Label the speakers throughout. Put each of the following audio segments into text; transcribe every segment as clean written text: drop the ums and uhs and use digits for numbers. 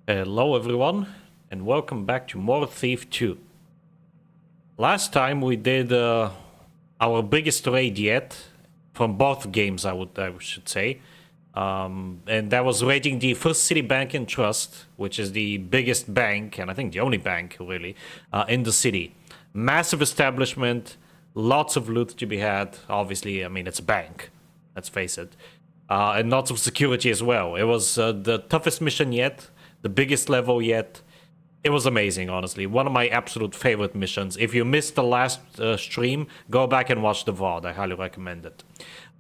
Speaker 1: Hello everyone, and welcome back to more Thief 2. Last time we did our biggest raid yet, from both games I should say. And that was raiding the First City Bank and Trust, which is the biggest bank, and I think the only bank really, in the city. Massive establishment, lots of loot to be had, obviously, I mean it's a bank, let's face it. And lots of security as well. It was the toughest mission yet. The biggest level yet. It was amazing, honestly. One of my absolute favorite missions. If you missed the last stream, go back and watch the VOD. I highly recommend it.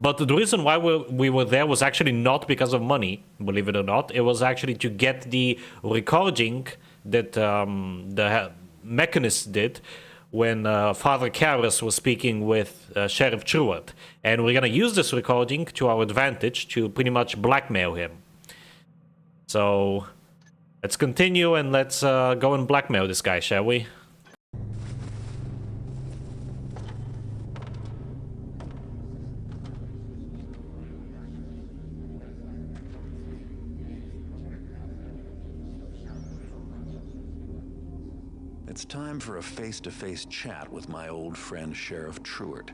Speaker 1: But the reason why we were there was actually not because of money, believe it or not. It was actually to get the recording that the mechanist did when Father Karras was speaking with Sheriff Truart. And we're going to use this recording to our advantage to pretty much blackmail him. So let's continue and let's go and blackmail this guy, shall we?
Speaker 2: It's time for a face-to-face chat with my old friend Sheriff Truart.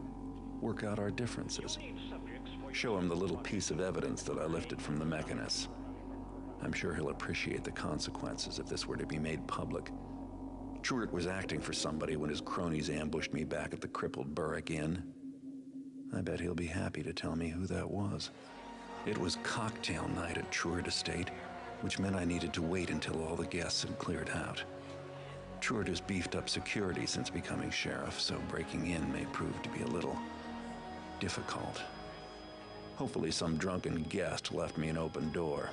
Speaker 2: Work out our differences. Show him the little piece of evidence that I lifted from the mechanist. I'm sure he'll appreciate the consequences if this were to be made public. Truart was acting for somebody when his cronies ambushed me back at the crippled Burrick Inn. I bet he'll be happy to tell me who that was. It was cocktail night at Truart Estate, which meant I needed to wait until all the guests had cleared out. Truart has beefed up security since becoming sheriff, so breaking in may prove to be a little difficult. Hopefully some drunken guest left me an open door.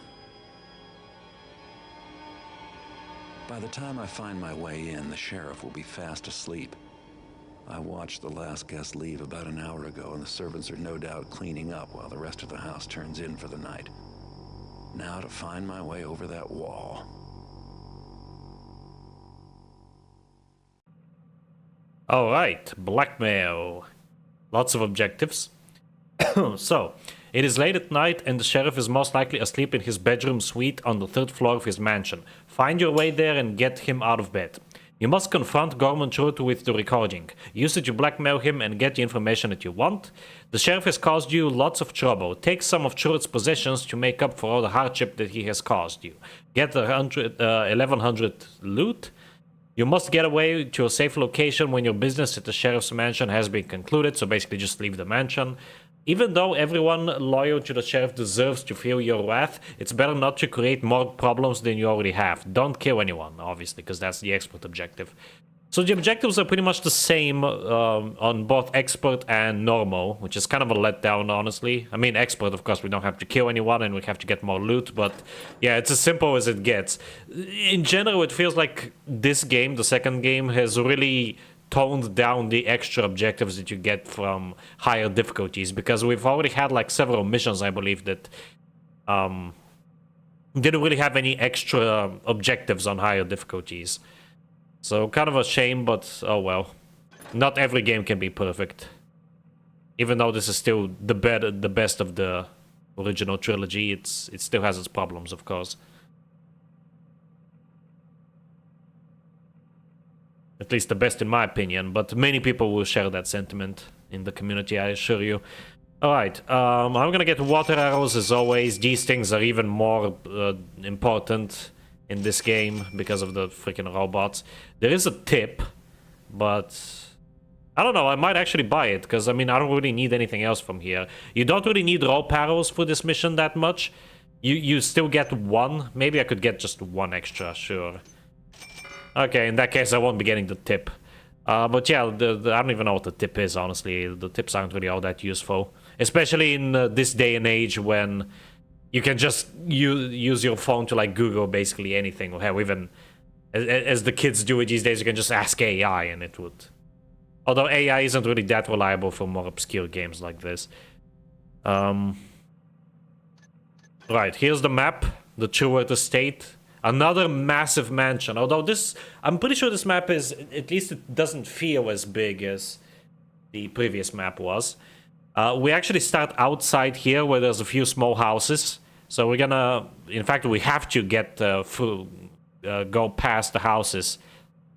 Speaker 2: By the time I find my way in, the sheriff will be fast asleep. I watched the last guest leave about an hour ago, and the servants are no doubt cleaning up while the rest of the house turns in for the night. Now to find my way over that wall.
Speaker 1: Alright, blackmail. Lots of objectives. So, it is late at night and the sheriff is most likely asleep in his bedroom suite on the 3rd floor of his mansion. Find your way there and get him out of bed. You must confront Gorman Truart with the recording. Use it to blackmail him and get the information that you want. The sheriff has caused you lots of trouble. Take some of Truart's possessions to make up for all the hardship that he has caused you. Get the 1100 loot. You must get away to a safe location when your business at the sheriff's mansion has been concluded, so basically just leave the mansion. Even though everyone loyal to the sheriff deserves to feel your wrath, it's better not to create more problems than you already have. Don't kill anyone, obviously, because that's the expert objective. So the objectives are pretty much the same on both expert and normal, which is kind of a letdown, honestly. I mean, expert, of course, we don't have to kill anyone and we have to get more loot, but yeah, it's as simple as it gets. In general, it feels like this game, the second game, has really toned down the extra objectives that you get from higher difficulties, because we've already had like several missions, I believe, that didn't really have any extra objectives on higher difficulties. So kind of a shame, but oh well. Not every game can be perfect. Even though this is still the best of the original trilogy, it still has its problems, of course. At least the best in my opinion, but many people will share that sentiment in the community, I assure you. Alright, I'm gonna get water arrows as always. These things are even more important in this game because of the freaking robots. There is a tip, but I don't know, I might actually buy it, because I mean, I don't really need anything else from here. You don't really need rope arrows for this mission that much. You still get one. Maybe I could get just one extra, sure. Okay, in that case I won't be getting the tip. But yeah, I don't even know what the tip is, honestly. The tips aren't really all that useful. Especially in this day and age when you can just use your phone to like Google basically anything. Or hell, even as the kids do it these days, you can just ask AI and it would. Although AI isn't really that reliable for more obscure games like this. Right, here's the map, the Truart Estate. Another massive mansion. Although this, I'm pretty sure this map is, at least it doesn't feel as big as the previous map was. We actually start outside here where there's a few small houses. So we're gonna, in fact, we have to get through, go past the houses,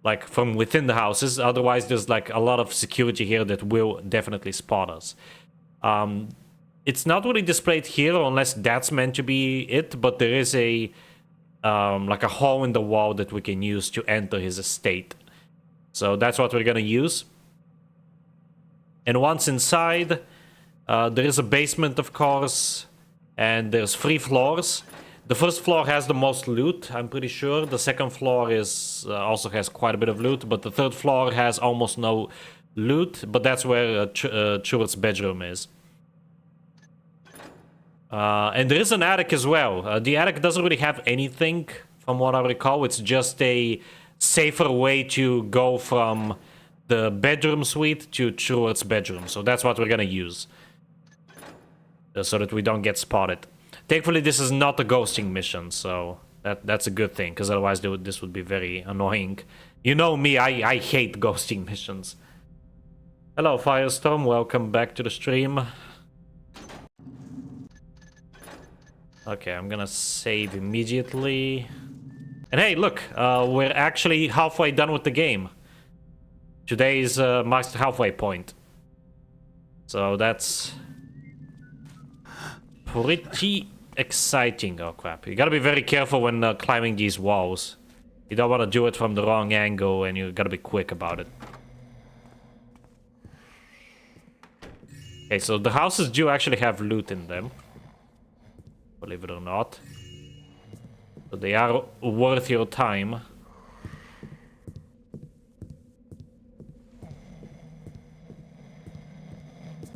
Speaker 1: like from within the houses. Otherwise, there's like a lot of security here that will definitely spot us. It's not really displayed here unless that's meant to be it, but there is a like a hole in the wall that we can use to enter his estate. So that's what we're gonna use. And once inside, there is a basement, of course, and there's 3 floors. The first floor has the most loot, I'm pretty sure. The second floor is also has quite a bit of loot, but the third floor has almost no loot. But that's where Truart's bedroom is. And there is an attic as well. The attic doesn't really have anything, from what I recall. It's just a safer way to go from the bedroom suite to Truart's bedroom. So that's what we're gonna use, so that we don't get spotted. Thankfully, this is not a ghosting mission, so that's a good thing, because otherwise this would be very annoying. You know me, I hate ghosting missions. Hello, Firestorm. Welcome back to the stream. Okay, I'm gonna save immediately. And hey, look, we're actually halfway done with the game. Today's marks the halfway point. So that's pretty exciting. Oh crap, you gotta be very careful when climbing these walls. You don't want to do it from the wrong angle, and you gotta be quick about it. Okay, so the houses do actually have loot in them, believe it or not. So they are worth your time.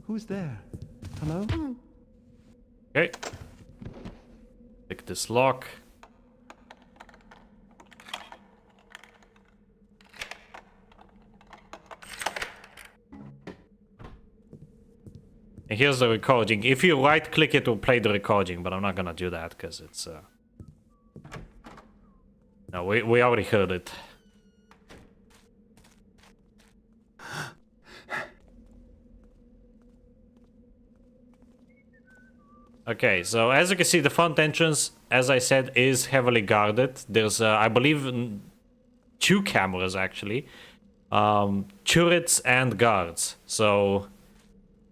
Speaker 3: Who's there? Hello?
Speaker 1: Okay. Pick this lock. And here's the recording. If you right click it will play the recording, but I'm not gonna do that because it's no, we already heard it. Okay, so as you can see, the front entrance, as I said, is heavily guarded. There's, I believe, 2 cameras actually, turrets and guards. So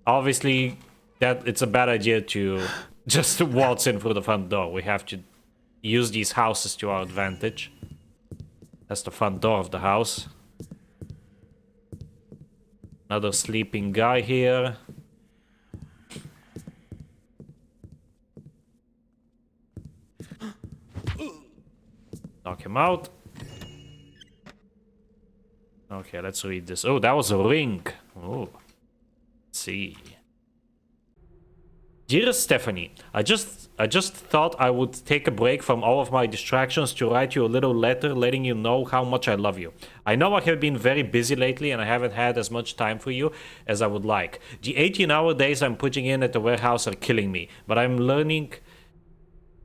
Speaker 1: obviously, that it's a bad idea to just waltz in through the front door. We have to use these houses to our advantage. That's the front door of the house. Another sleeping guy here. Knock him out. Okay, let's read this. Oh, that was a ring. Oh, let's see. Dearest Stephanie, I just thought I would take a break from all of my distractions to write you a little letter letting you know how much I love you. I know I have been very busy lately and I haven't had as much time for you as I would like. The 18-hour days I'm putting in at the warehouse are killing me, but I'm learning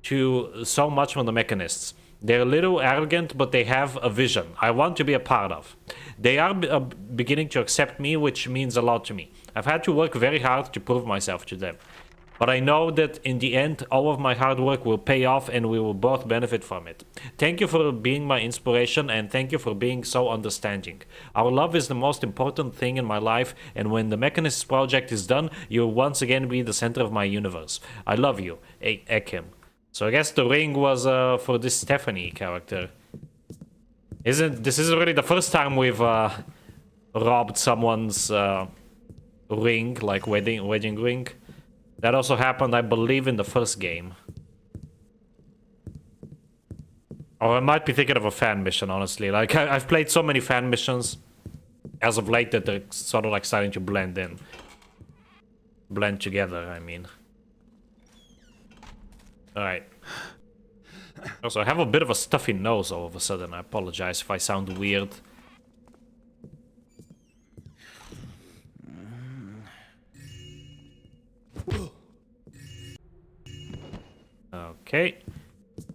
Speaker 1: so much from the mechanists. They're a little arrogant, but they have a vision I want to be a part of. They are beginning to accept me, which means a lot to me. I've had to work very hard to prove myself to them. But I know that in the end, all of my hard work will pay off and we will both benefit from it. Thank you for being my inspiration and thank you for being so understanding. Our love is the most important thing in my life, and when the Mechanist project is done, you'll once again be the center of my universe. I love you, Ekim. So I guess the ring was for this Stephanie character. This is already the first time we've robbed someone's ring, like wedding ring. That also happened, I believe, in the first game. Or I might be thinking of a fan mission, honestly. Like, I've played so many fan missions as of late that they're sort of like starting to blend in. Blend together, I mean. Alright. Also, I have a bit of a stuffy nose all of a sudden. I apologize if I sound weird. Okay.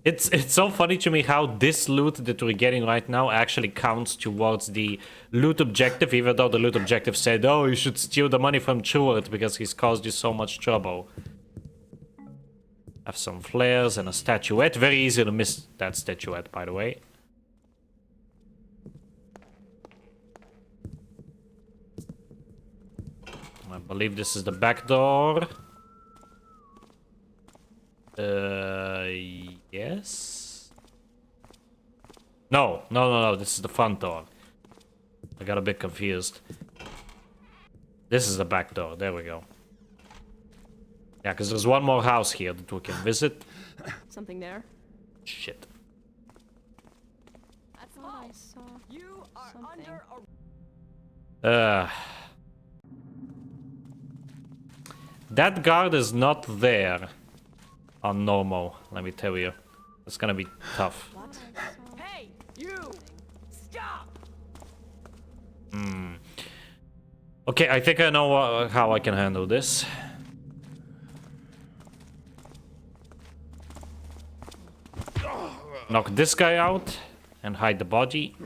Speaker 1: It's so funny to me how this loot that we're getting right now actually counts towards the loot objective, even though the loot objective said, oh, you should steal the money from Truart because he's caused you so much trouble. Have some flares and a statuette. Very easy to miss that statuette, by the way. I believe this is the back door. Yes? No, this is the front door. I got a bit confused. This is the back door, there we go. Yeah, because there's one more house here that we can visit.
Speaker 4: Something there?
Speaker 1: Shit.
Speaker 4: I thought I saw
Speaker 5: You are
Speaker 4: something.
Speaker 5: under
Speaker 1: That guard is not there on normal, let me tell you. It's gonna be tough.
Speaker 4: What? I saw
Speaker 5: Hey, you! Stop!
Speaker 1: Okay, I think I know how I can handle this. Knock this guy out and hide the body.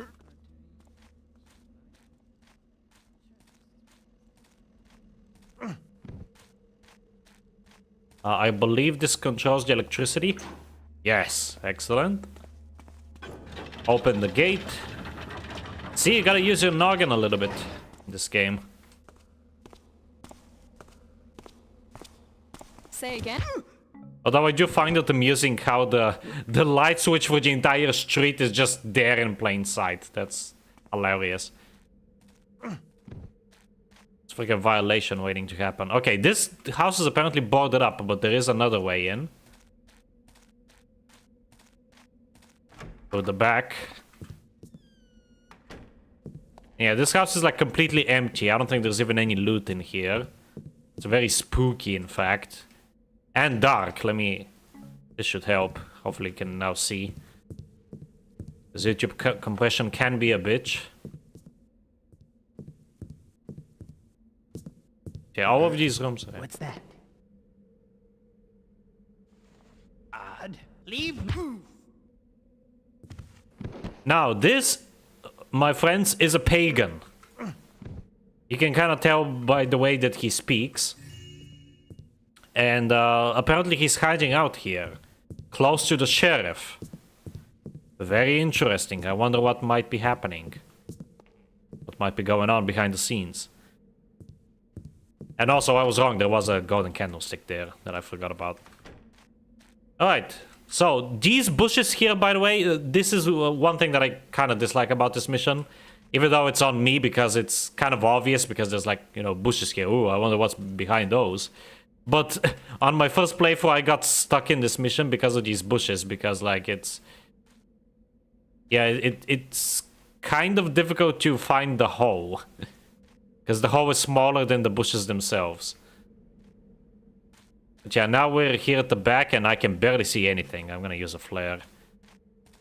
Speaker 1: I believe this controls the electricity. Yes, excellent. Open the gate. See, you gotta use your noggin a little bit in this game.
Speaker 4: Say again?
Speaker 1: Although I do find it amusing how the light switch for the entire street is just there in plain sight. That's hilarious. It's like a violation waiting to happen. Okay, this house is apparently boarded up, but there is another way in. Go to the back. Yeah, this house is like completely empty. I don't think there's even any loot in here. It's very spooky, in fact. And dark. This should help. Hopefully you can now see. This YouTube compression can be a bitch. Okay, all of these rooms.
Speaker 6: What's that? Odd. Leave.
Speaker 1: Now, this, my friends, is a pagan. You can kind of tell by the way that he speaks. And apparently he's hiding out here, close to the sheriff. Very interesting. I wonder what might be happening. What might be going on behind the scenes. And also, I was wrong. There was a golden candlestick there that I forgot about. Alright. So, these bushes here, by the way, this is one thing that I kind of dislike about this mission. Even though it's on me because it's kind of obvious because there's like, you know, bushes here. Ooh, I wonder what's behind those. But on my first playthrough, I got stuck in this mission because of these bushes. Because, like, it's... Yeah, it's kind of difficult to find the hole. Because the hole is smaller than the bushes themselves. But yeah, now we're here at the back and I can barely see anything. I'm gonna use a flare.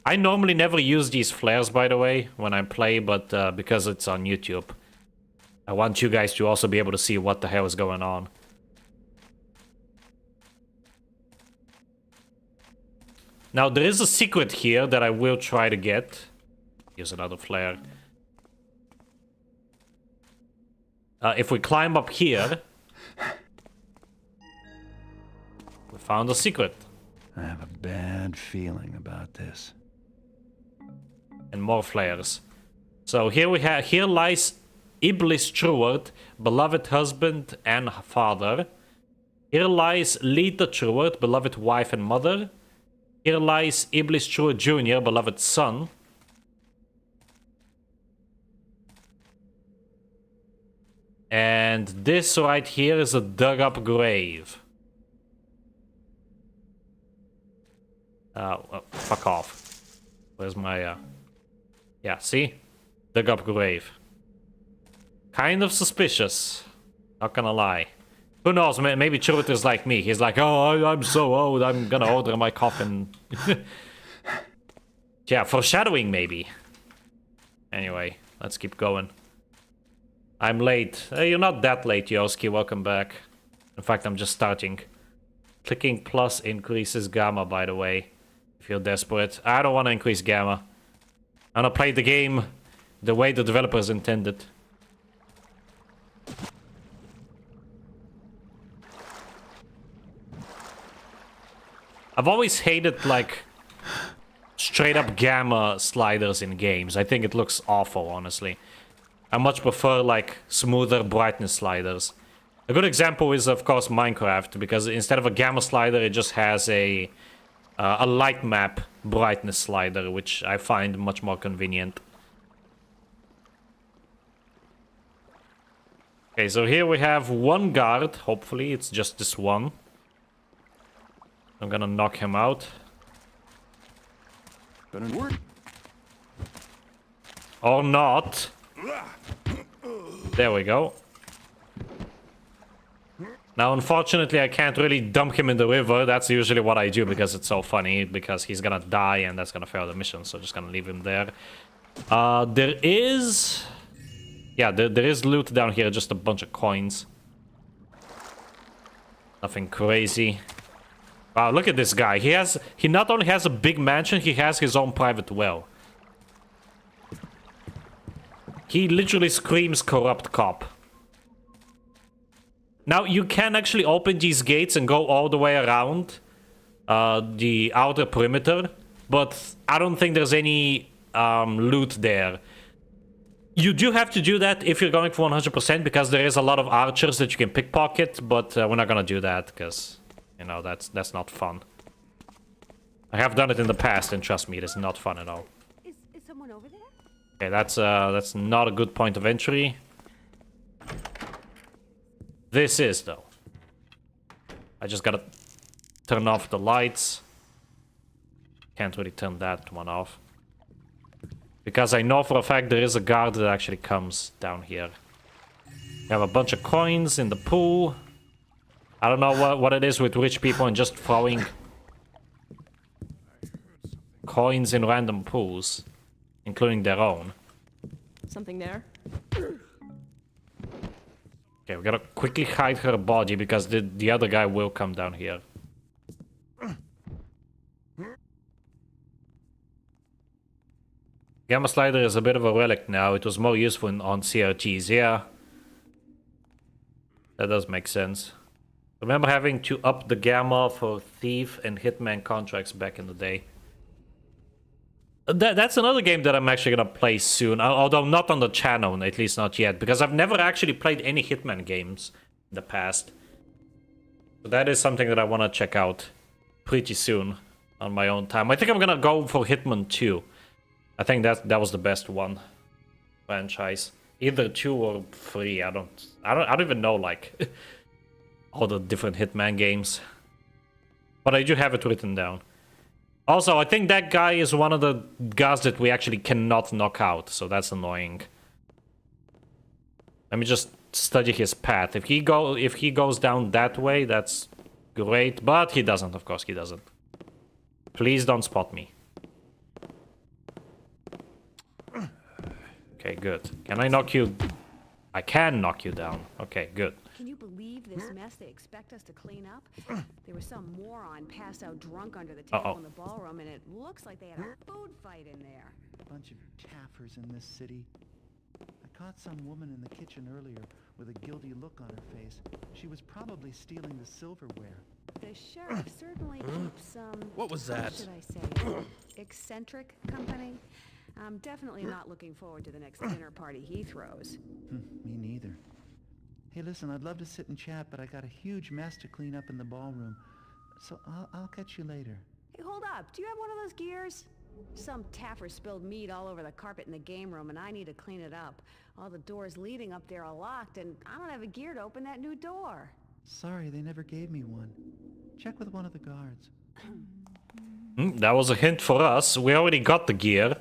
Speaker 1: I normally never use these flares, by the way, when I play, but because it's on YouTube. I want you guys to also be able to see what the hell is going on. Now, there is a secret here that I will try to get. Here's another flare. If we climb up here... we found a secret.
Speaker 3: I have a bad feeling about this.
Speaker 1: And more flares. So here we have... Here lies Iblis Truart, beloved husband and father. Here lies Lita Truart, beloved wife and mother. Here lies Iblis Truart Jr., beloved son. And this right here is a dug up grave. Fuck off. Where's my, Yeah, see? Dug up grave. Kind of suspicious. Not gonna lie. Who knows, maybe Truart is like me. He's like, oh, I'm so old, I'm gonna order my coffin. Yeah, foreshadowing maybe. Anyway, let's keep going. I'm late. You're not that late, Yoski. Welcome back. In fact, I'm just starting. Clicking plus increases gamma, by the way. If you're desperate. I don't want to increase gamma. I want to play the game the way the developers intended. I've always hated, like, straight up gamma sliders in games. I think it looks awful, honestly. I much prefer, like, smoother brightness sliders. A good example is, of course, Minecraft, because instead of a gamma slider, it just has a light map brightness slider, which I find much more convenient. Okay, so here we have one guard. Hopefully, it's just this one. I'm gonna knock him out. Or not. There we go. Now, unfortunately, I can't really dump him in the river. That's usually what I do because it's so funny. Because he's gonna die and that's gonna fail the mission. So just gonna leave him there. There is... Yeah, there is loot down here. Just a bunch of coins. Nothing crazy. Wow, look at this guy. He not only has a big mansion, he has his own private well. He literally screams corrupt cop. Now, you can actually open these gates and go all the way around the outer perimeter, but I don't think there's any loot there. You do have to do that if you're going for 100% because there is a lot of archers that you can pickpocket, but we're not gonna do that because... You know, that's not fun. I have done it in the past, and trust me, it is not fun at all.
Speaker 5: Is someone over there?
Speaker 1: Okay, that's not a good point of entry. This is, though. I just gotta turn off the lights. Can't really turn that one off. Because I know for a fact there is a guard that actually comes down here. We have a bunch of coins in the pool. I don't know what it is with rich people and just throwing coins in random pools, including their own.
Speaker 4: Something there?
Speaker 1: Okay, we gotta quickly hide her body because the other guy will come down here. Gamma slider is a bit of a relic now. It was more useful on CRTs, yeah. That does make sense. Remember having to up the gamma for Thief and Hitman contracts back in the day. That's another game that I'm actually gonna play soon, although not on the channel, at least not yet, because I've never actually played any Hitman games in the past. So that is something that I want to check out pretty soon on my own time. I think I'm gonna go for Hitman 2. I think that was the best one franchise. Either 2 or 3. I don't even know, like all the different Hitman games. But I do have it written down. Also, I think that guy is one of the guys that we actually cannot knock out, so that's annoying. Let me just study his path. If he goes down that way, that's great, but he doesn't, of course he doesn't. Please don't spot me. Okay, good. Can I knock you? I can knock you down. Okay, good.
Speaker 5: Can you believe this mess they expect us to clean up? There was some moron passed out drunk under the table in the ballroom, and it looks like they had a food fight in there.
Speaker 3: Bunch of taffers in this city. I caught some woman in the kitchen earlier with a guilty look on her face. She was probably stealing the silverware.
Speaker 5: The sheriff certainly keeps some...
Speaker 7: What was that?
Speaker 5: What should I say? Eccentric company? I'm definitely not looking forward to the next dinner party he throws.
Speaker 3: Me neither. Hey, listen, I'd love to sit and chat, but I got a huge mess to clean up in the ballroom. So I'll catch you later.
Speaker 5: Hey, hold up. Do you have one of those gears? Some taffer spilled meat all over the carpet in the game room, and I need to clean it up. All the doors leading up there are locked, and I don't have a gear to open that new door.
Speaker 3: Sorry, they never gave me one. Check with one of the guards.
Speaker 1: That was a hint for us. We already got the gear.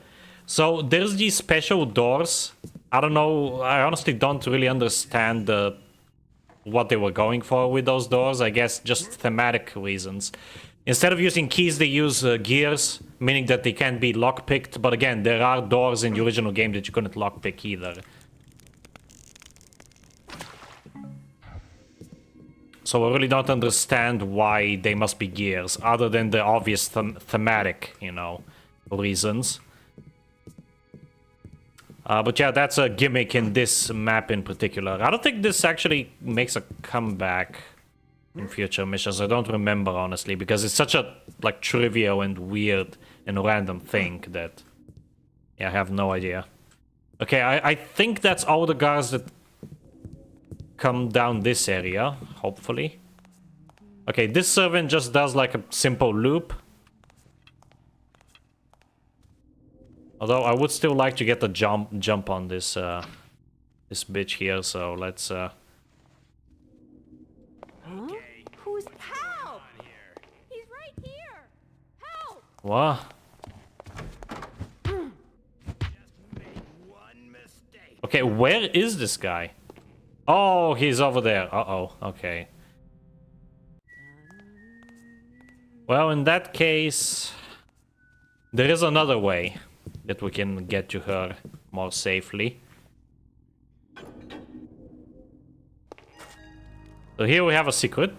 Speaker 1: So there's these special doors. I don't know. I honestly don't really understand what they were going for with those doors. I guess just thematic reasons. Instead of using keys, they use gears, meaning that they can't be lockpicked. But again, there are doors in the original game that you couldn't lockpick either. So I really don't understand why they must be gears, other than the obvious thematic, you know, reasons. But yeah, that's a gimmick in this map in particular. I don't think this actually makes a comeback in future missions. I don't remember, honestly, because it's such a, like, trivial and weird and random thing that... Yeah, I have no idea. Okay, I think that's all the guards that come down this area, hopefully. Okay, this servant just does, like, a simple loop. Although I would still like to get a jump on this this bitch here, so let's
Speaker 5: Huh? Who's... Help! He's right here! Help!
Speaker 1: what? Okay, where is this guy? Oh, he's over there. Uh-oh, okay. Well, in that case, there is another way that we can get to her more safely. So here we have a secret.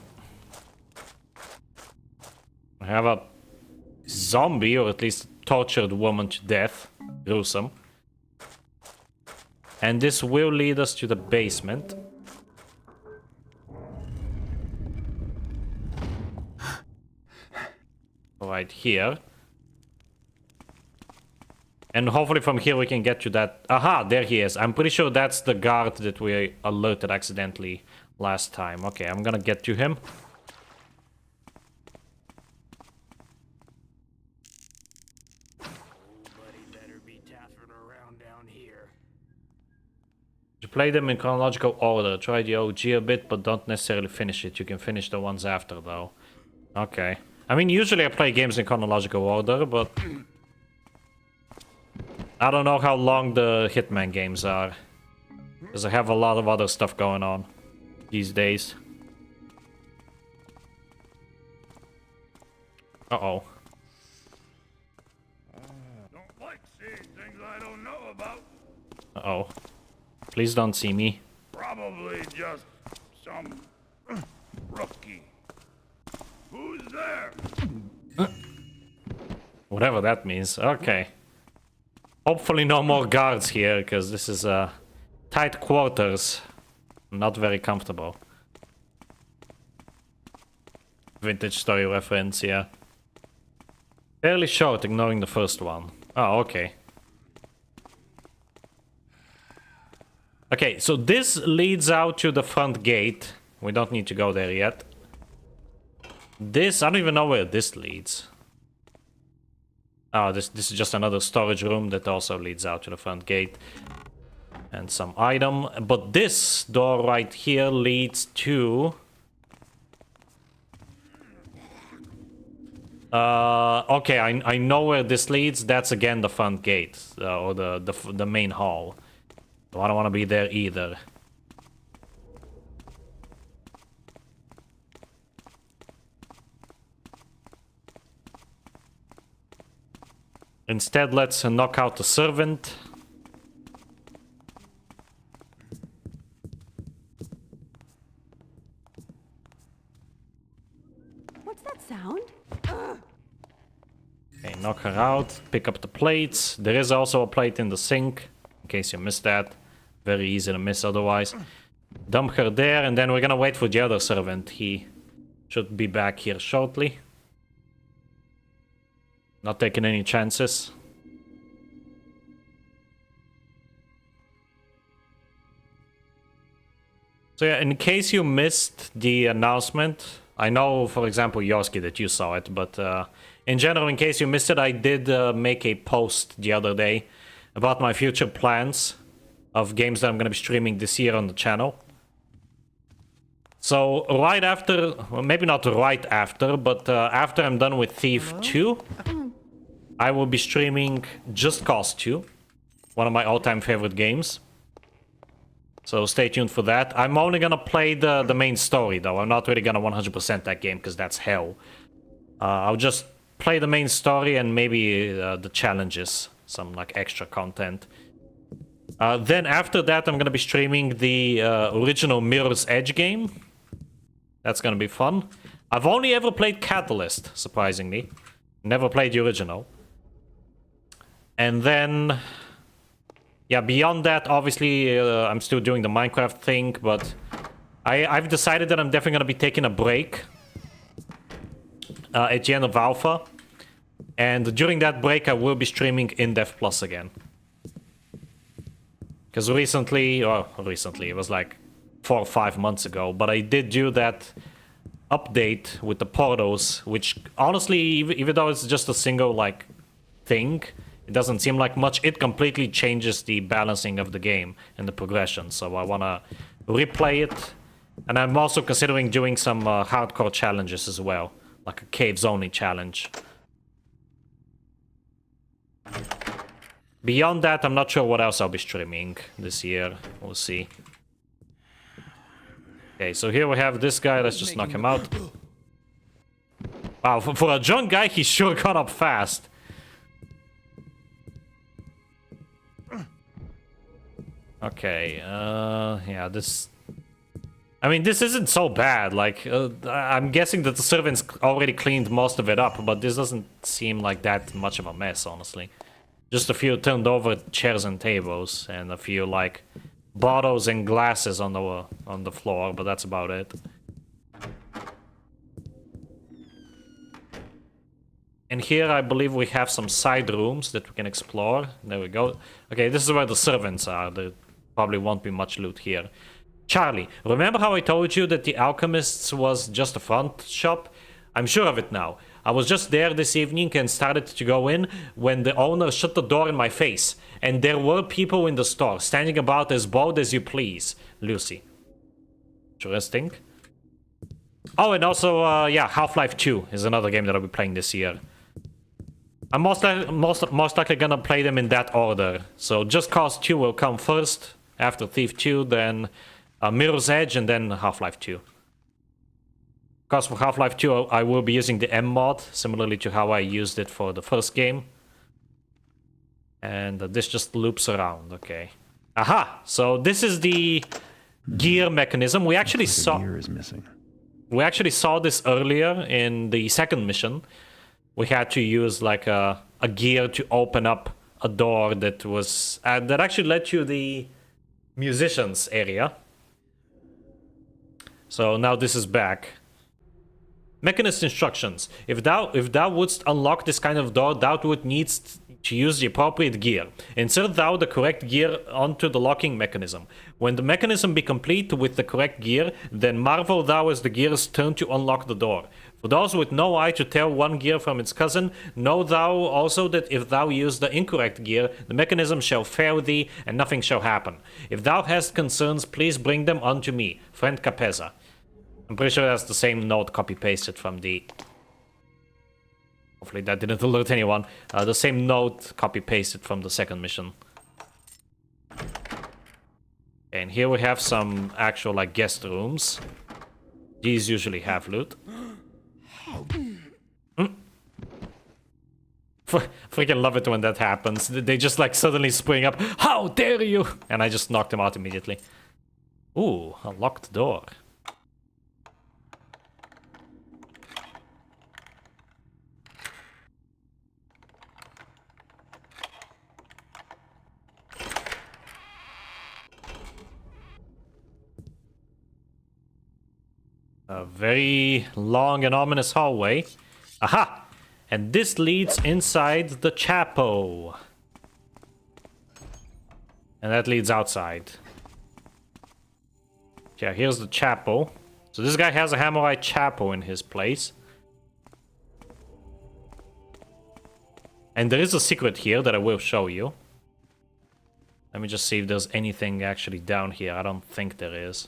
Speaker 1: We have a zombie, or at least tortured woman to death. Gruesome. And this will lead us to the basement. Right here. And hopefully from here we can get to that... Aha, there he is. I'm pretty sure that's the guard that we alerted accidentally last time. Okay, I'm gonna get to him. You play them in chronological order. Try the OG a bit, but don't necessarily finish it. You can finish the ones after, though. Okay. I mean, usually I play games in chronological order, but... I don't know how long the Hitman games are. Because I have a lot of other stuff going on these days. Uh-oh.
Speaker 7: Don't like seeing things I don't know about.
Speaker 1: Uh-oh. Please don't see me.
Speaker 7: Probably just some rookie. Who's there?
Speaker 1: Whatever that means. Okay. Hopefully no more guards here, because this is tight quarters. Not very comfortable. Vintage story reference, yeah. Fairly short, ignoring the first one. Oh, okay. Okay, so this leads out to the front gate. We don't need to go there yet. This, I don't even know where this leads. Oh, this is just another storage room that also leads out to the front gate. And some item. But this door right here leads to... okay, I know where this leads. That's again the front gate. Or the main hall. So I don't want to be there either. Instead, let's knock out the servant.
Speaker 5: What's that sound?
Speaker 1: Okay, knock her out. Pick up the plates. There is also a plate in the sink. In case you missed that. Very easy to miss otherwise. Dump her there, and then we're gonna wait for the other servant. He should be back here shortly. Not taking any chances. So yeah, in case you missed the announcement, I know, for example, Yoski, that you saw it, but in general, in case you missed it, I did make a post the other day about my future plans of games that I'm going to be streaming this year on the channel. So right after, well, maybe not right after, but after I'm done with Thief 2, I will be streaming Just Cause 2, one of my all-time favorite games. So stay tuned for that. I'm only gonna play the main story, though. I'm not really gonna 100% that game, because that's hell. I'll just play the main story and maybe the challenges, some like extra content. Then after that, I'm gonna be streaming the original Mirror's Edge game. That's gonna be fun. I've only ever played Catalyst, surprisingly. Never played the original. And then... yeah, beyond that, obviously, I'm still doing the Minecraft thing, but... I've decided that I'm definitely gonna be taking a break. At the end of Alpha. And during that break, I will be streaming In-Depth Plus again. Because recently, it was like 4 or 5 months ago, but I did do that update with the portals, which honestly, even though it's just a single like thing, it doesn't seem like much. It completely changes the balancing of the game and the progression. So I want to replay it, and I'm also considering doing some hardcore challenges as well, like a caves only challenge. Beyond that, I'm not sure what else I'll be streaming this year. We'll see. Okay, so here we have this guy. Let's just knock him out. Wow, for a drunk guy, he sure got up fast. Okay, yeah, this... I mean, this isn't so bad. Like, I'm guessing that the servants already cleaned most of it up, but this doesn't seem like that much of a mess, honestly. Just a few turned over chairs and tables, and a few, like, bottles and glasses on the floor, but that's about it. And here I believe we have some side rooms that we can explore. There we go. Okay, this is where the servants are. There probably won't be much loot here. Charlie, remember how I told you that the Alchemist's was just a front shop? I'm sure of it now. I was just there this evening and started to go in when the owner shut the door in my face. And there were people in the store, standing about as bold as you please. Lucy. Interesting. Oh, and also, yeah, Half-Life 2 is another game that I'll be playing this year. I'm most likely gonna play them in that order. So Just Cause 2 will come first, after Thief 2, then Mirror's Edge, and then Half-Life 2. Because for Half-Life 2, I will be using the M mod, similarly to how I used it for the first game. And this just loops around, okay. Aha! So this is the gear mechanism. We actually saw...
Speaker 2: gear is missing.
Speaker 1: We actually saw this earlier in the second mission. We had to use like a gear to open up a door that was... that actually led to the musicians area. So now this is back. Mechanist instructions. If thou wouldst unlock this kind of door, thou would need to use the appropriate gear. Insert thou the correct gear onto the locking mechanism. When the mechanism be complete with the correct gear, then marvel thou as the gears turn to unlock the door. For those with no eye to tell one gear from its cousin, know thou also that if thou use the incorrect gear, the mechanism shall fail thee, and nothing shall happen. If thou hast concerns, please bring them unto me, friend Capeza. I'm pretty sure that's the same note copy-pasted from the... Hopefully that didn't alert anyone. The same note copy-pasted from the second mission. And here we have some actual, like, guest rooms. These usually have loot. Freaking love it when that happens. They just, like, suddenly spring up. How dare you! And I just knocked them out immediately. Ooh, a locked door. A very long and ominous hallway. Aha! And this leads inside the chapel. And that leads outside. Yeah, here's the chapel. So this guy has a Hammerite chapel in his place. And there is a secret here that I will show you. Let me just see if there's anything actually down here. I don't think there is.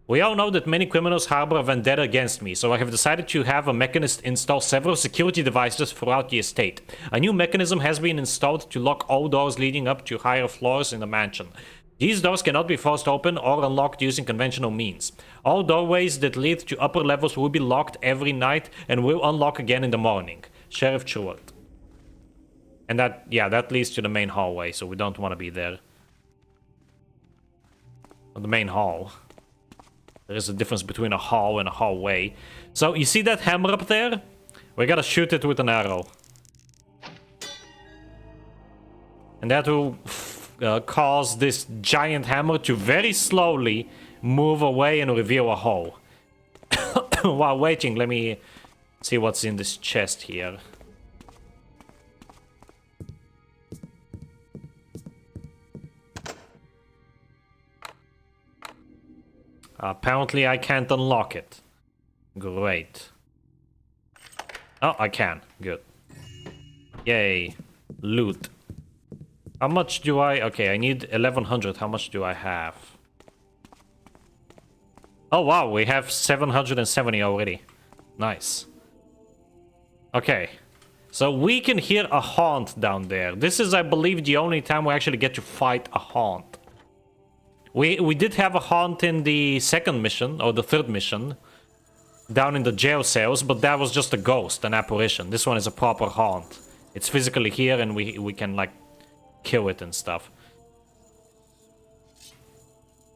Speaker 1: We all know that many criminals harbor a vendetta against me, so I have decided to have a mechanist install several security devices throughout the estate. A new mechanism has been installed to lock all doors leading up to higher floors in the mansion. These doors cannot be forced open or unlocked using conventional means. All doorways that lead to upper levels will be locked every night and will unlock again in the morning. Sheriff Truart. And that, yeah, that leads to the main hallway, so we don't want to be there. The main hall. There is a difference between a hall and a hallway. So, you see that hammer up there? We gotta shoot it with an arrow. And that will cause this giant hammer to very slowly move away and reveal a hole. While waiting, let me see what's in this chest here. Apparently I can't unlock it. Great. Oh, I can. Good. Yay. Loot. How much do I... Okay, I need 1100. How much do I have? Oh, wow. We have 770 already. Nice. Okay. So we can hear a haunt down there. This is, I believe, the only time we actually get to fight a haunt. We did have a haunt in the second mission, or the third mission, down in the jail cells, but that was just a ghost, an apparition. This one is a proper haunt. It's physically here, and we can, like, kill it and stuff.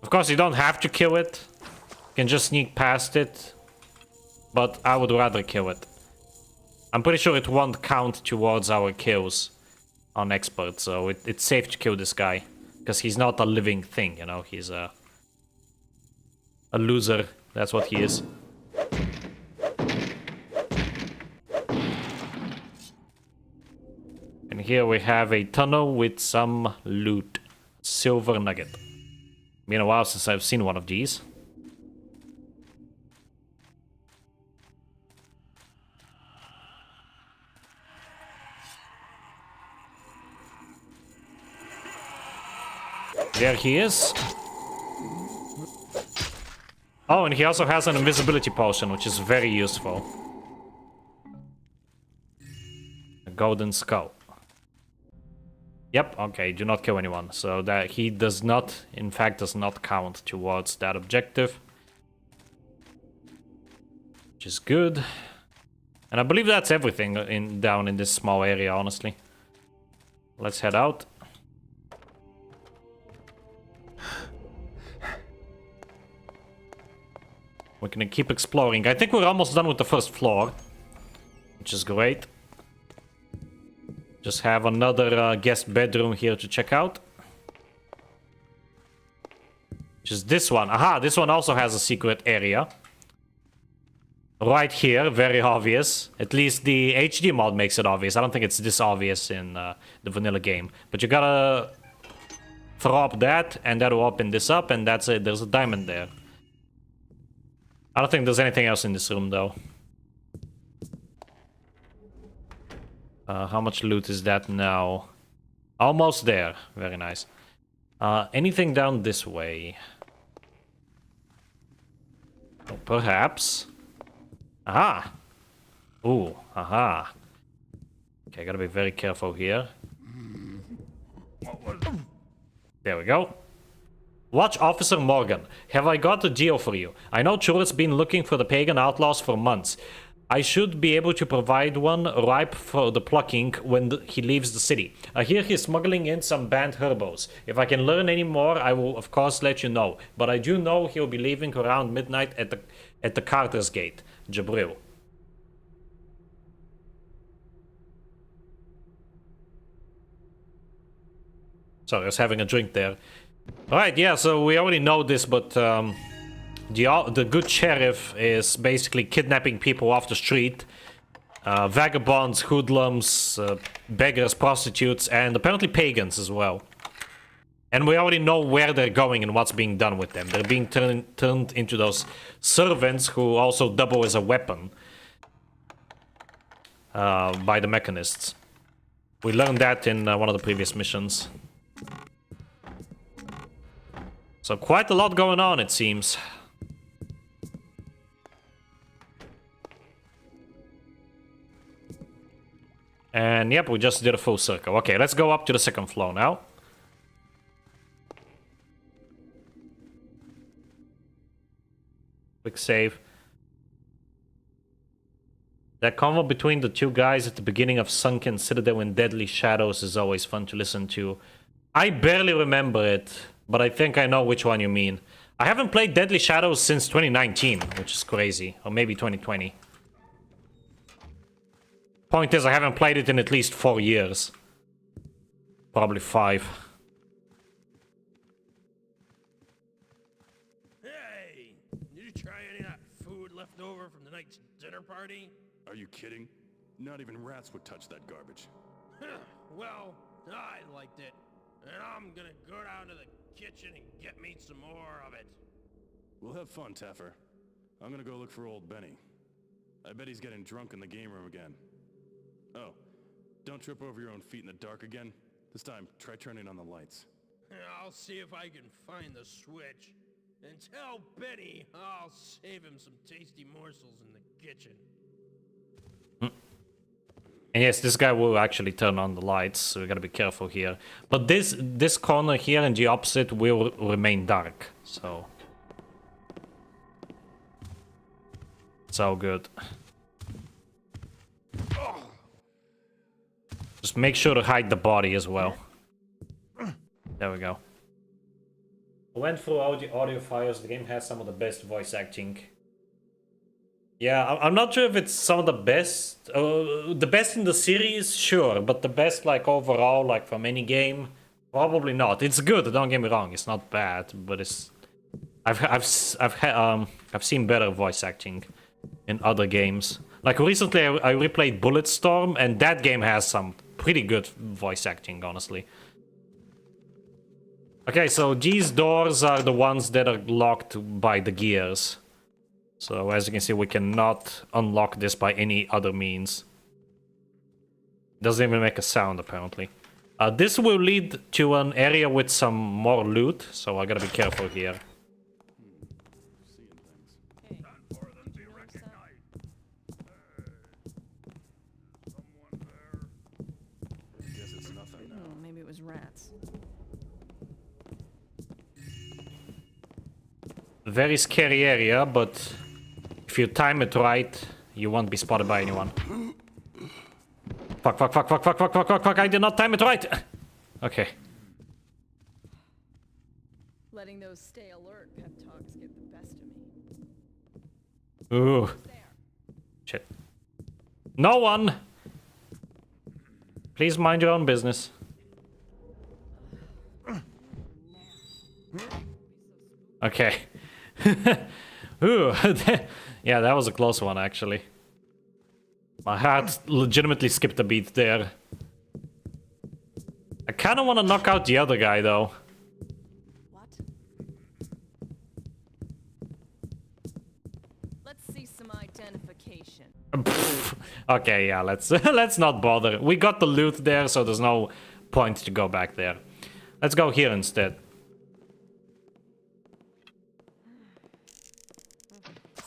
Speaker 1: Of course, you don't have to kill it. You can just sneak past it. But I would rather kill it. I'm pretty sure it won't count towards our kills on expert, so it's safe to kill this guy. Because he's not a living thing, you know, he's a loser. That's what he is. And here we have a tunnel with some loot. Silver nugget. Been a while since I've seen one of these. There he is. Oh, and he also has an invisibility potion, which is very useful. A golden skull. Yep, okay, do not kill anyone. So that he does not, in fact, does not count towards that objective. Which is good. And I believe that's everything down in this small area, honestly. Let's head out. We're gonna keep exploring. I think we're almost done with the first floor, which is great. Just have another guest bedroom here to check out. Which is this one. Aha, this one also has a secret area. Right here, very obvious. At least the HD mod makes it obvious. I don't think it's this obvious in the vanilla game. But you gotta throw up that, and that'll open this up, and that's it. There's a diamond there. I don't think there's anything else in this room, though. How much loot is that now? Almost there. Very nice. Anything down this way? Oh, perhaps. Aha! Ooh, aha. Okay, gotta be very careful here. There we go. Watch Officer Morgan. Have I got a deal for you? I know Chur's been looking for the pagan outlaws for months. I should be able to provide one ripe for the plucking when he leaves the city. I hear he's smuggling in some banned herbos. If I can learn any more, I will of course let you know. But I do know he'll be leaving around midnight at the Carter's Gate, Jabril. Sorry, I was having a drink there. Alright, yeah, so we already know this, but the good sheriff is basically kidnapping people off the street. Vagabonds, hoodlums, beggars, prostitutes, and apparently pagans as well. And we already know where they're going and what's being done with them. They're being turned into those servants who also double as a weapon by the mechanists. We learned that in one of the previous missions. So quite a lot going on, it seems. And yep, we just did a full circle. Okay, let's go up to the second floor now. Quick save. That convo between the two guys at the beginning of Sunken Citadel in Deadly Shadows is always fun to listen to. I barely remember it, but I think I know which one you mean. I haven't played Deadly Shadows since 2019, which is crazy. Or maybe 2020. Point is, I haven't played it in at least 4 years. Probably 5.
Speaker 7: Hey! Did you try any of that food left over from the night's dinner party?
Speaker 8: Are you kidding? Not even rats would touch that garbage.
Speaker 7: Well, I liked it. And I'm gonna go down to the kitchen and get me some more of it.
Speaker 8: We'll have fun, Taffer. I'm gonna go look for old Benny. I bet he's getting drunk in the game room again. Oh, don't trip over your own feet in the dark again. This time, try turning on the lights.
Speaker 7: I'll see if I can find the switch. And tell Benny I'll save him some tasty morsels in the kitchen.
Speaker 1: And yes, this guy will actually turn on the lights, so we gotta be careful here. But this corner here and the opposite will remain dark, so it's all good. Just make sure to hide the body as well. There we go. I went through all the audio files. The game has some of the best voice acting. Yeah, I'm not sure if it's some of the best. The best in the series, sure, but the best like overall, like from any game, probably not. It's good. Don't get me wrong. It's not bad, but it's. I've seen better voice acting in other games. Like recently, I replayed Bulletstorm, and that game has some pretty good voice acting, honestly. Okay, so these doors are the ones that are locked by the gears. So as you can see, we cannot unlock this by any other means. Doesn't even make a sound, apparently. This will lead to an area with some more loot, so I gotta be careful here.
Speaker 8: Guess it's nothing now.
Speaker 4: Oh, maybe it was rats.
Speaker 1: Very scary area, but if you time it right, you won't be spotted by anyone. Fuck, fuck, fuck, fuck, fuck, fuck, fuck, fuck, fuck, I did not time it right! Okay.
Speaker 4: Letting those stay alert pep talks get the best of me.
Speaker 1: Ooh. Shit. No one! Please mind your own business. Okay. Ooh. Yeah, that was a close one, actually. My heart legitimately skipped a beat there. I kind of want to knock out the other guy, though.
Speaker 4: What? Let's see some identification.
Speaker 1: Okay, yeah, let's not bother. We got the loot there, so there's no point to go back there. Let's go here instead.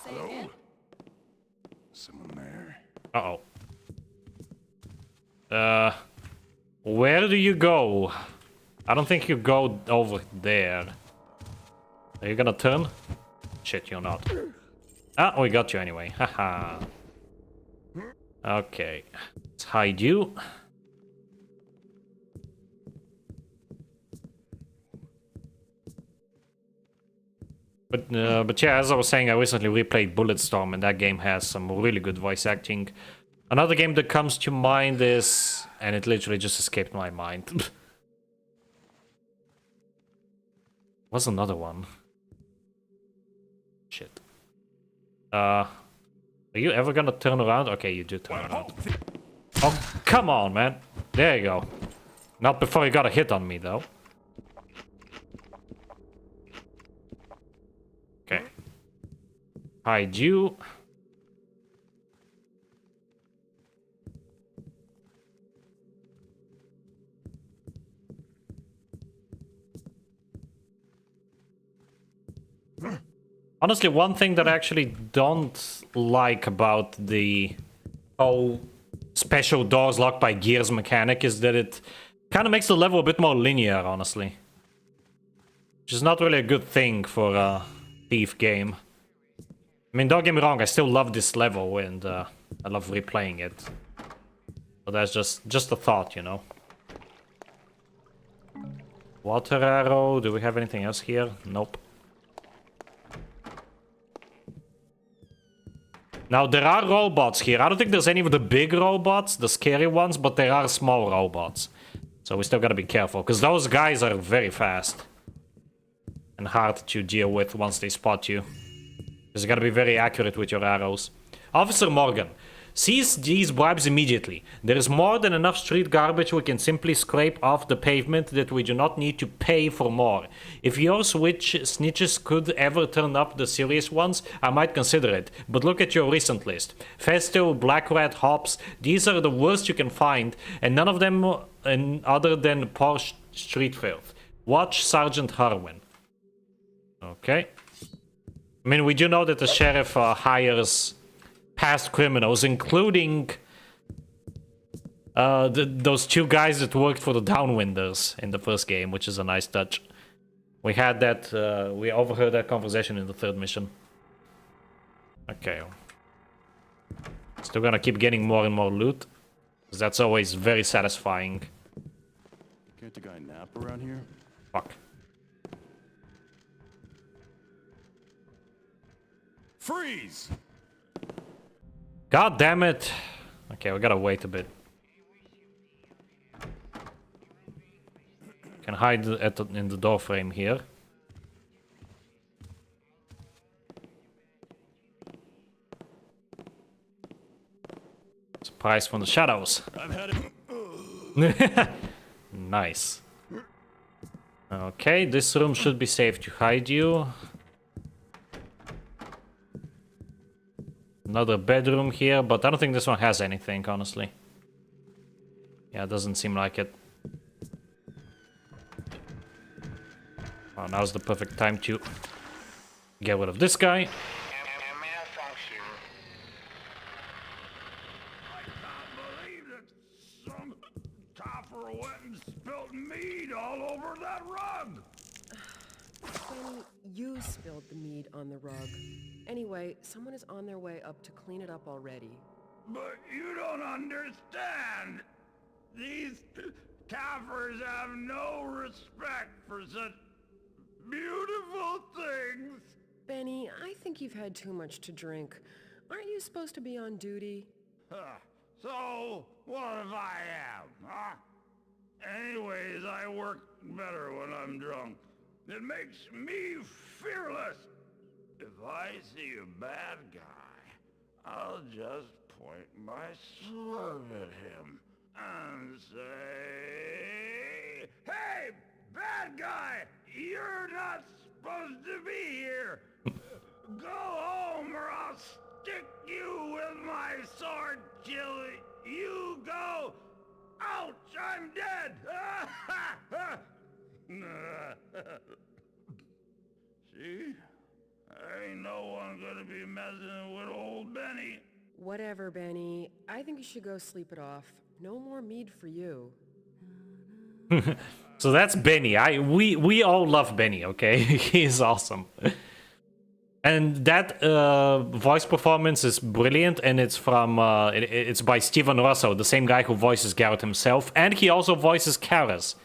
Speaker 4: Say again.
Speaker 8: Someone there?
Speaker 1: Uh-oh. Where do you go? I don't think you go over there. Are you gonna turn? Shit, you're not. Ah, we got you anyway. Haha. Okay. Let's hide you. But yeah, as I was saying, I recently replayed Bulletstorm, and that game has some really good voice acting. Another game that comes to mind is... and it literally just escaped my mind. What's another one? Shit. Are you ever gonna turn around? Okay, you do turn around. Oh, come on, man. There you go. Not before you got a hit on me, though. Okay. Hide you. Honestly, one thing that I actually don't like about the whole special doors locked by gears mechanic is that it kind of makes the level a bit more linear, honestly. Which is not really a good thing for a Thief game. I mean, don't get me wrong, I still love this level and I love replaying it. But that's just a thought, you know. Water arrow, do we have anything else here? Nope. Now, there are robots here. I don't think there's any of the big robots, the scary ones, but there are small robots. So we still gotta be careful, because those guys are very fast. And hard to deal with once they spot you. Because you gotta be very accurate with your arrows. Officer Morgan, seize these bribes immediately. There is more than enough street garbage we can simply scrape off the pavement that we do not need to pay for more. If your snitches could ever turn up the serious ones, I might consider it. But look at your recent list. Festo, Black Rat, Hops, these are the worst you can find, and none of them other than poor street filth. Watch Sergeant Harwin. Okay. I mean, we do know that the sheriff hires past criminals, including those two guys that worked for the Downwinders in the first game, which is a nice touch. We had that, we overheard that conversation in the third mission. Okay. Still gonna keep getting more and more loot, because that's always very satisfying.
Speaker 8: Can't the guy nap around here?
Speaker 1: Fuck.
Speaker 8: Freeze!
Speaker 1: God damn it. Okay, we gotta wait a bit. Can hide in the door frame here. Surprise from the shadows.
Speaker 8: I've had it.
Speaker 1: Nice. Okay, this room should be safe to hide you. Another bedroom here, but I don't think this one has anything, honestly. Yeah, it doesn't seem like it. Oh, now's the perfect time to get rid of this guy.
Speaker 7: I can't believe that some copper went and spilled mead all over that rug.
Speaker 9: Benny, you spilled the mead on the rug. Anyway, someone is on their way up to clean it up already.
Speaker 7: But you don't understand. These coppers have no respect for such beautiful things.
Speaker 9: Benny, I think you've had too much to drink. Aren't you supposed to be on duty?
Speaker 7: So, what if I am, huh? Anyways, I work better when I'm drunk. It makes me fearless. If I see a bad guy, I'll just point my sword at him and say, "Hey, bad guy, you're not supposed to be here. Go home or I'll stick you with my sword till you go, ouch, I'm dead." See? Ain't no one gonna be messing with old Benny.
Speaker 9: Whatever, Benny. I think you should go sleep it off. No more mead for you.
Speaker 1: So that's Benny. We all love Benny, okay? He's awesome. And that voice performance is brilliant, and it's from it's by Steven Russo, the same guy who voices Garrett himself, and he also voices Karas.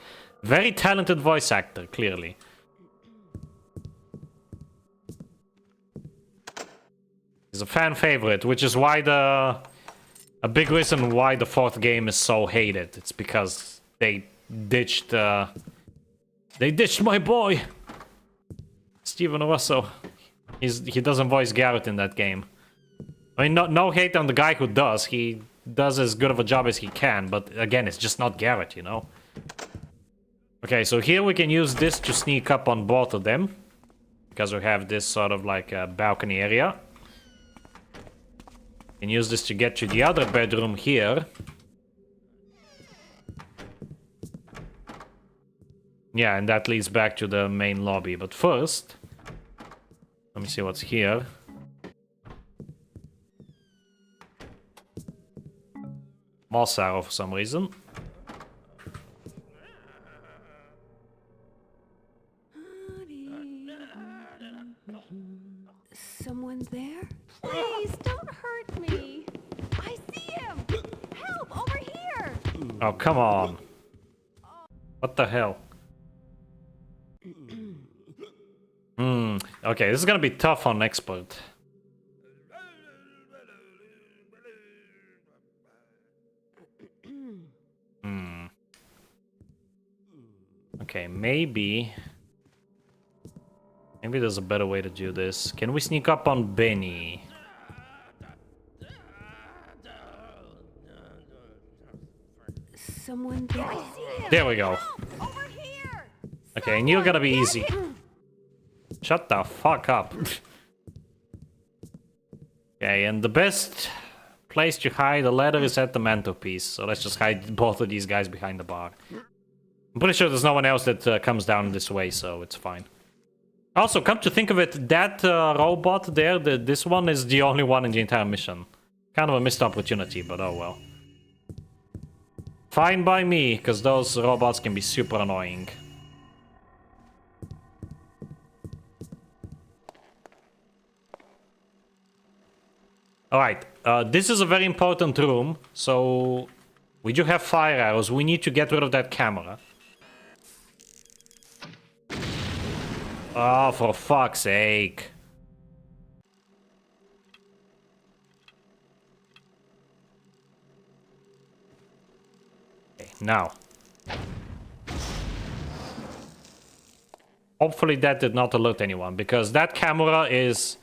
Speaker 1: Very talented voice actor, clearly. He's a fan favorite, which is why a big reason why the fourth game is so hated. It's because they ditched my boy Steven Russo. He doesn't voice Garrett in that game. I mean, no hate on the guy who does. He does as good of a job as he can, but again, it's just not Garrett, you know? Okay, so here we can use this to sneak up on both of them, because we have this sort of like a balcony area. And use this to get to the other bedroom here. Yeah, and that leads back to the main lobby. But first, let me see what's here. Moss arrow for some reason.
Speaker 5: Someone there? Please, don't hurt me. I see him. Help, over here.
Speaker 1: Oh, come on. What the hell? Okay, this is gonna be tough on expert. Okay, maybe there's a better way to do this. Can we sneak up on Benny?
Speaker 5: Someone there.
Speaker 1: There we go.
Speaker 5: Over here!
Speaker 1: Okay, and you're gonna be easy. Shut the fuck up. Okay, and the best place to hide a ladder is at the mantelpiece. So let's just hide both of these guys behind the bar. I'm pretty sure there's no one else that comes down this way, so it's fine. Also, come to think of it, that robot there, this one is the only one in the entire mission. Kind of a missed opportunity, but oh well. Fine by me, because those robots can be super annoying. Alright, this is a very important room, so we do have fire arrows. We need to get rid of that camera. Oh, for fuck's sake. Okay, now. Hopefully that did not alert anyone, because that camera is...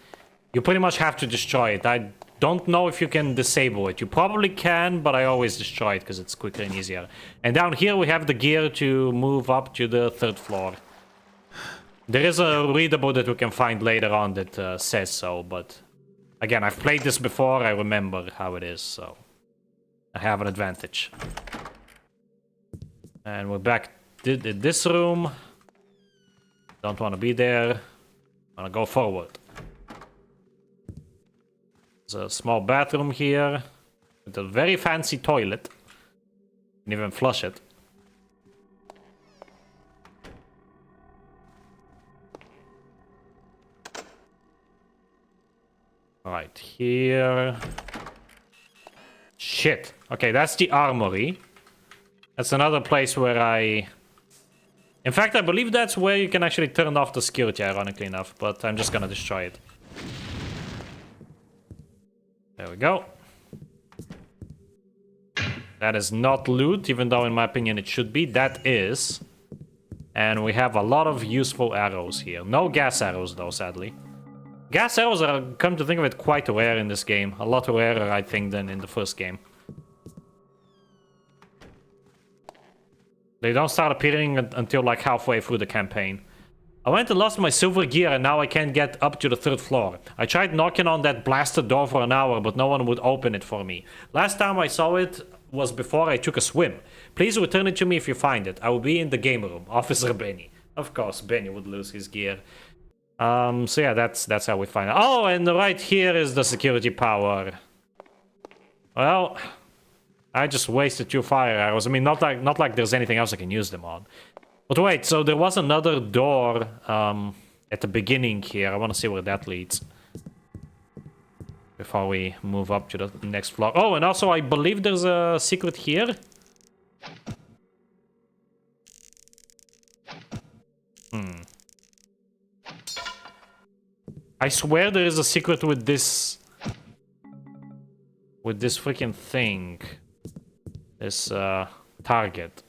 Speaker 1: You pretty much have to destroy it. I don't know if you can disable it. You probably can, but I always destroy it because it's quicker and easier. And down here we have the gear to move up to the 3rd floor. There is a readable that we can find later on that says so, but... Again, I've played this before, I remember how it is, so... I have an advantage. And we're back in this room. Don't want to be there. Want to go forward. There's a small bathroom here. With a very fancy toilet. You can even flush it. Right, here. Shit. Okay, that's the armory. That's another place where I... In fact, I believe that's where you can actually turn off the security, ironically enough. But I'm just gonna destroy it. There we go. That is not loot, even though in my opinion it should be. That is. And we have a lot of useful arrows here. No gas arrows though, sadly. Gas arrows are, come to think of it, quite rare in this game. A lot rarer, I think, than in the first game. They don't start appearing until like halfway through the campaign. I went and lost my silver gear and now I can't get up to the 3rd floor. I tried knocking on that blasted door for an hour, but no one would open it for me. Last time I saw it was before I took a swim. Please return it to me if you find it. I will be in the game room. Officer Benny. Of course, Benny would lose his gear. So yeah, that's how we find it. Oh, and right here is the security power. Well, I just wasted 2 fire arrows. I mean, not like there's anything else I can use them on. But wait, so there was another door at the beginning here. I want to see where that leads. Before we move up to the next floor. Oh, and also I believe there's a secret here. I swear there is a secret with this... With this freaking thing. This target.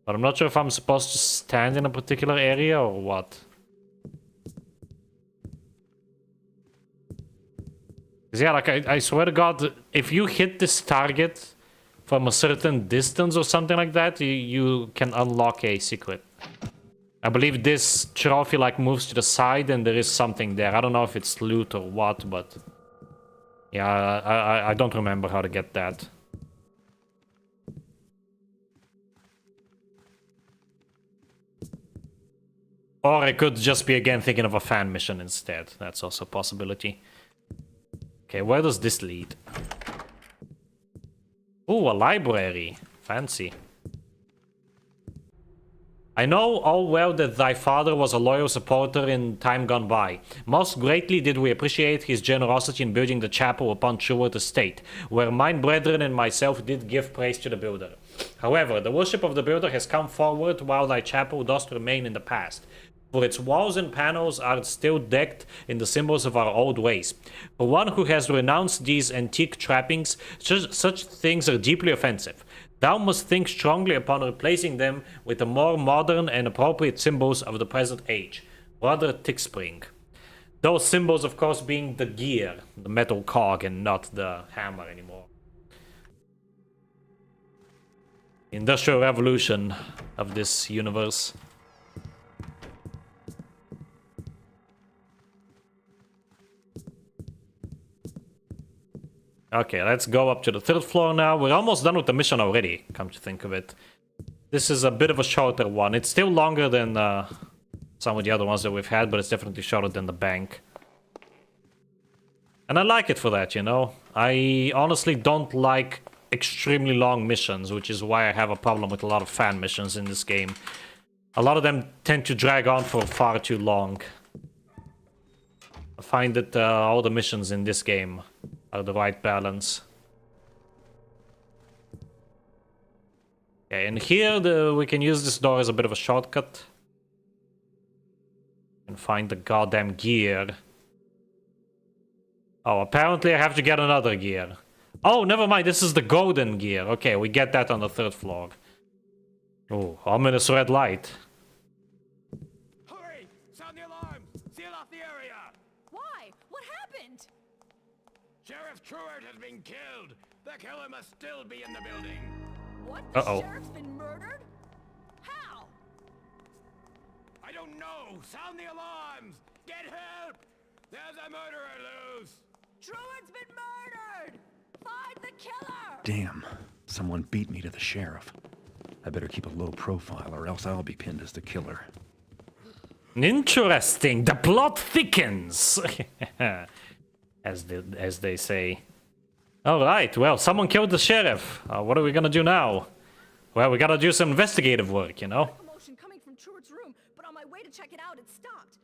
Speaker 1: But I'm not sure if I'm supposed to stand in a particular area or what. 'Cause yeah, like I swear to God, if you hit this target from a certain distance or something like that, you can unlock a secret. I believe this trophy like moves to the side and there is something there. I don't know if it's loot or what, but... Yeah, I don't remember how to get that. Or I could just be again thinking of a fan mission instead. That's also a possibility. Okay, where does this lead? Ooh, a library. Fancy. I know all well that thy father was a loyal supporter in time gone by. Most greatly did we appreciate his generosity in building the chapel upon Truard Estate, where mine brethren and myself did give praise to the builder. However, the worship of the builder has come forward while thy chapel doth remain in the past. For its walls and panels are still decked in the symbols of our old ways. For one who has renounced these antique trappings, such things are deeply offensive. Thou must think strongly upon replacing them with the more modern and appropriate symbols of the present age. Brother Tickspring. Those symbols, of course, being the gear, the metal cog, and not the hammer anymore. Industrial revolution of this universe. Okay, let's go up to the 3rd floor now. We're almost done with the mission already, come to think of it. This is a bit of a shorter one. It's still longer than some of the other ones that we've had, but it's definitely shorter than the bank. And I like it for that, you know? I honestly don't like extremely long missions, which is why I have a problem with a lot of fan missions in this game. A lot of them tend to drag on for far too long. I find that all the missions in this game are the right balance. Okay, and here we can use this door as a bit of a shortcut. And find the goddamn gear. Oh, apparently I have to get another gear. Oh, never mind, this is the golden gear. Okay, we get that on the 3rd floor. Oh, ominous red light.
Speaker 7: Hurry! Sound the alarm! Seal off the area!
Speaker 4: Why? What happened?
Speaker 7: Sheriff Truart has been killed! The killer must still be in the building!
Speaker 4: What? The
Speaker 1: Uh-oh.
Speaker 4: sheriff's been murdered? How?
Speaker 7: I don't know! Sound the alarms! Get help! There's a murderer loose!
Speaker 4: Truart's been murdered! Find the killer!
Speaker 2: Damn, someone beat me to the sheriff. I better keep a low profile or else I'll be pinned as the killer.
Speaker 1: Interesting. The plot thickens. as they say. Alright, well, someone killed the sheriff. What are we gonna do now? Well, we gotta do some investigative work, you know?
Speaker 4: Commotion coming from Truart's room, but on my way to check it out, it stopped.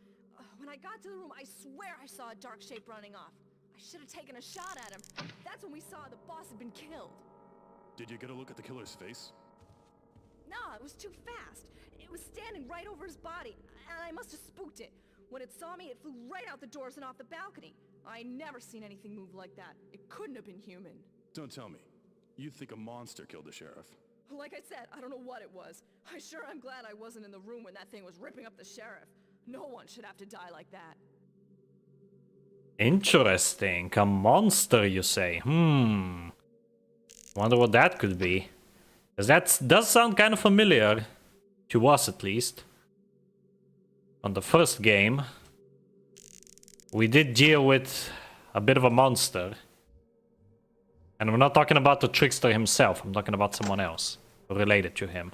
Speaker 4: When I got to the room, I swear I saw a dark shape running off. I should have taken a shot at him. That's when we saw the boss had been killed.
Speaker 8: Did you get a look at the killer's face?
Speaker 4: Nah, it was too fast. It was standing right over his body, and I must have spooked it. When it saw me, it flew right out the doors and off the balcony. I never seen anything move like that. It couldn't have been human.
Speaker 8: Don't tell me. You think a monster killed the sheriff?
Speaker 4: Like I said, I don't know what it was. I sure am glad I wasn't in the room when that thing was ripping up the sheriff. No one should have to die like that.
Speaker 1: Interesting. A monster, you say? Wonder what that could be. Because that does sound kind of familiar. To us, at least. On the first game, we did deal with a bit of a monster. And we're not talking about the trickster himself. I'm talking about someone else related to him.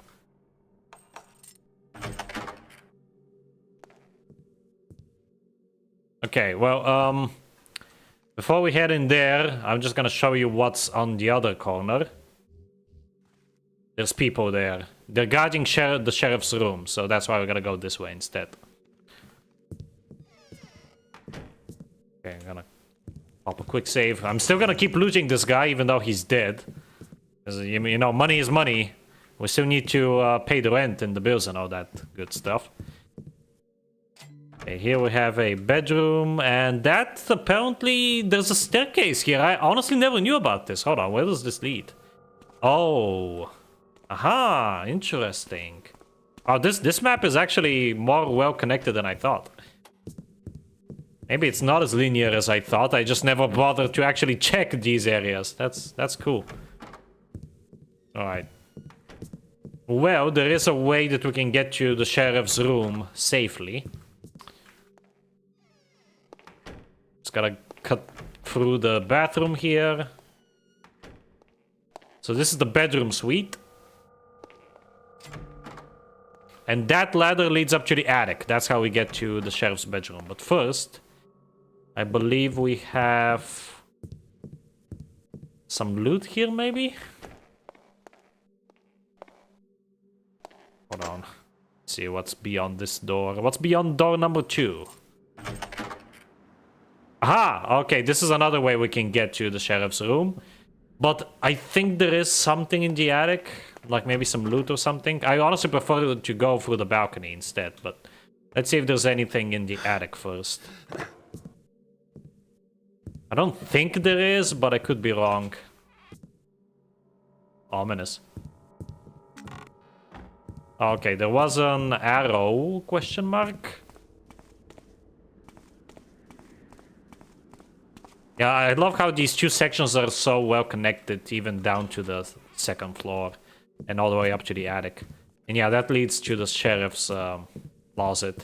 Speaker 1: Okay, well, before we head in there, I'm just gonna show you what's on the other corner. There's people there. They're guarding the sheriff's room, so that's why we're gonna go this way instead. Okay, I'm gonna pop a quick save. I'm still gonna keep looting this guy, even though he's dead. Because, you know, money is money. We still need to pay the rent and the bills and all that good stuff. Okay, here we have a bedroom, and that apparently there's a staircase here. I honestly never knew about this. Hold on, where does this lead? Oh, aha, interesting. Oh, this map is actually more well connected than I thought. Maybe it's not as linear as I thought. I just never bothered to actually check these areas. That's cool. All right. Well, there is a way that we can get to the sheriff's room safely. Just gotta cut through the bathroom here. So this is the bedroom suite. And that ladder leads up to the attic. That's how we get to the sheriff's bedroom. But first, I believe we have some loot here, maybe? Hold on. Let's see what's beyond this door. What's beyond door number 2? Aha! Okay, this is another way we can get to the sheriff's room. But I think there is something in the attic. Like maybe some loot or something. I honestly prefer to go through the balcony instead. But let's see if there's anything in the attic first. I don't think there is, but I could be wrong. Ominous. Okay, there was an arrow, question mark. Yeah, I love how these two sections are so well connected, even down to the second floor and all the way up to the attic. And yeah, that leads to the sheriff's closet.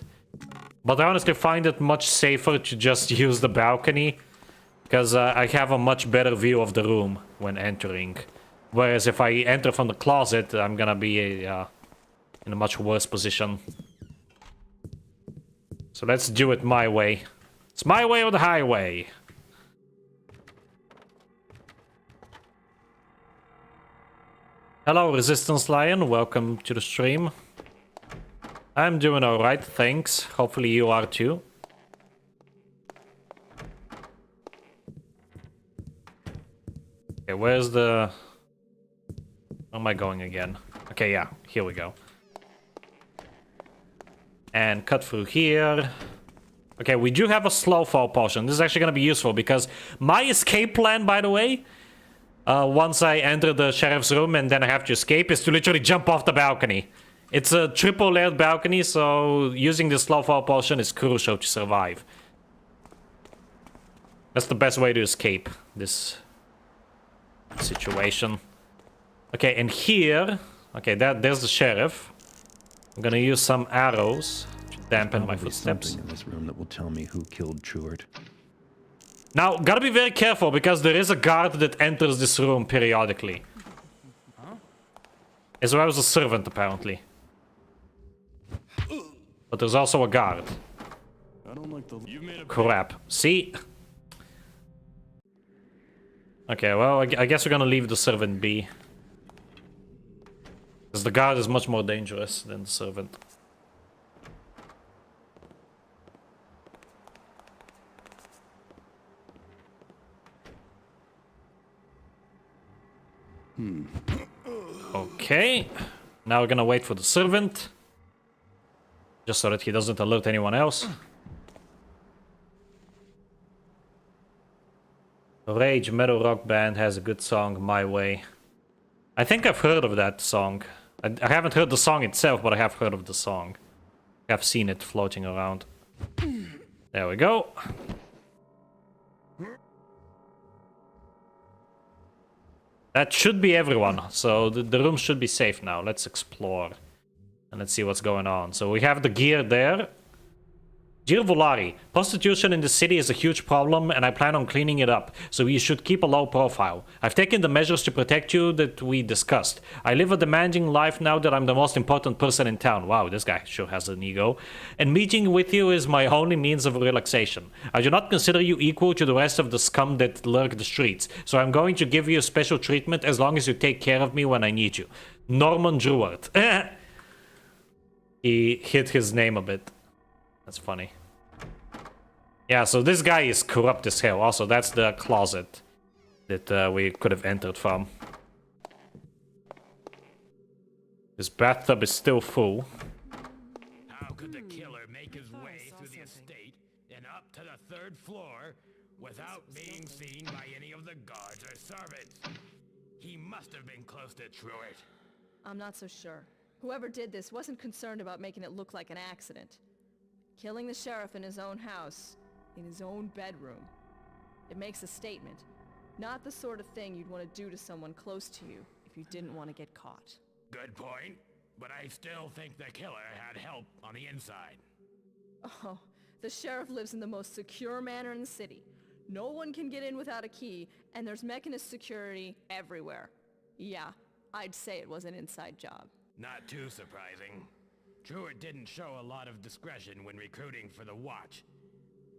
Speaker 1: But I honestly find it much safer to just use the balcony, because I have a much better view of the room when entering. Whereas if I enter from the closet, I'm gonna be in a much worse position. So let's do it my way. It's my way or the highway. Hello, Resistance Lion. Welcome to the stream. I'm doing alright, thanks. Hopefully you are too. Okay, where's the... Where am I going again? Okay, yeah, here we go. And cut through here. Okay, we do have a slow fall potion. This is actually gonna be useful because my escape plan, by the way, once I enter the sheriff's room and then I have to escape, is to literally jump off the balcony. It's a triple layered balcony, so using the slow fall potion is crucial to survive. That's the best way to escape this situation. Okay, and here... Okay, there's the sheriff. I'm gonna use some arrows to dampen my footsteps.
Speaker 2: Something in this room that will tell me who killed Truart.
Speaker 1: Now, gotta be very careful, because there is a guard that enters this room periodically. As well as a servant, apparently. But there's also a guard.
Speaker 8: I don't like the... You've made a...
Speaker 1: Crap. See? Okay, well, I guess we're gonna leave the servant be. Because the guard is much more dangerous than the servant. Okay. Now we're gonna wait for the servant. Just so that he doesn't alert anyone else. Rage Metal Rock Band has a good song, My Way. I think I've heard of that song. I haven't heard the song itself, but I have heard of the song. I've seen it floating around. There we go. That should be everyone, so the room should be safe now. Let's explore. And let's see what's going on. So we have the gear there. Dear Volari, prostitution in the city is a huge problem and I plan on cleaning it up, so you should keep a low profile. I've taken the measures to protect you that we discussed. I live a demanding life now that I'm the most important person in town. Wow, this guy sure has an ego. And meeting with you is my only means of relaxation. I do not consider you equal to the rest of the scum that lurk the streets, so I'm going to give you special treatment as long as you take care of me when I need you. Norman Druart. He hit his name a bit. That's funny. Yeah, so this guy is corrupt as hell. Also, that's the closet that we could have entered from. This bathtub is still full.
Speaker 6: How could the killer make his way through the estate and up to the 3rd floor without being seen by any of the guards or servants? He must have been close to Truart.
Speaker 4: I'm not so sure. Whoever did this wasn't concerned about making it look like an accident. Killing the sheriff in his own house, in his own bedroom. It makes a statement. Not the sort of thing you'd want to do to someone close to you if you didn't want to get caught.
Speaker 6: Good point, but I still think the killer had help on the inside.
Speaker 4: Oh, the sheriff lives in the most secure manor in the city. No one can get in without a key, and there's mechanist security everywhere. Yeah, I'd say it was an inside job.
Speaker 6: Not too surprising. Truart didn't show a lot of discretion when recruiting for the Watch.